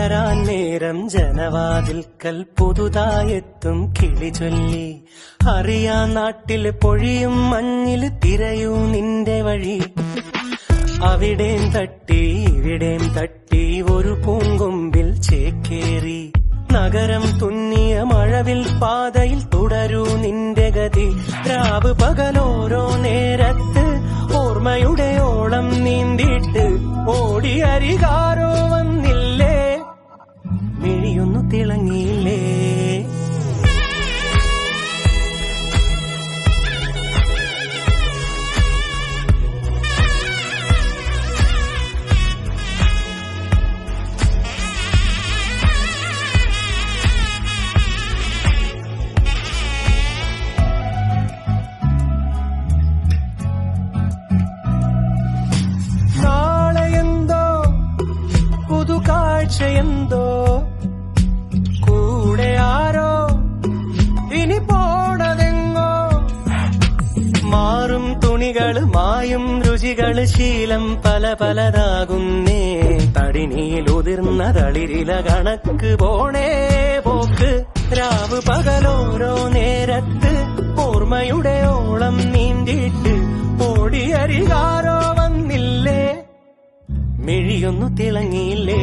പകരാൻ നേരം ജനവാതിൽക്കൽ പുതുതായെത്തും കിളി ചൊല്ലി. അറിയാ നാട്ടിൽ പൊഴിയും മഞ്ഞിൽ തിരയൂ നിന്റെ വഴി. അവിടേം തട്ടി ഇവിടേം തട്ടി ഒരു പൂങ്കൊമ്പിൽ ചേക്കേറി. നഗരം തുന്നിയ മഴവിൽ പാതയിൽ തുടരൂ നിന്റെ ഗതി. രാവ് പകലോരോ നേരത്ത് ഓർമ്മയുടെ ഓളം നീന്തിയിട്ട് ഓടി അരികാരോ വന്നില്ലേ, മിഴിയൊന്നു തിളങ്ങിയില്ലേ. കാഴ്ചയെന്തോ കൂടെ ആരോ ഇനി പോണതെങ്ങോ. മാറും തുണികള് മായും രുചികള് ശീലം പല പലതാകുന്നേ. തടിനിയിൽ ഉതിർന്ന തളിരില കണക്ക് പോണേ പോക്ക്. രാവ് പകലോരോ നേരത്ത് ഓർമ്മയുടെ ഓളം നീന്തിയിട്ട് ഓടിയരികാരോ വന്നില്ലേ, മിഴിയൊന്നു തിളങ്ങിയില്ലേ.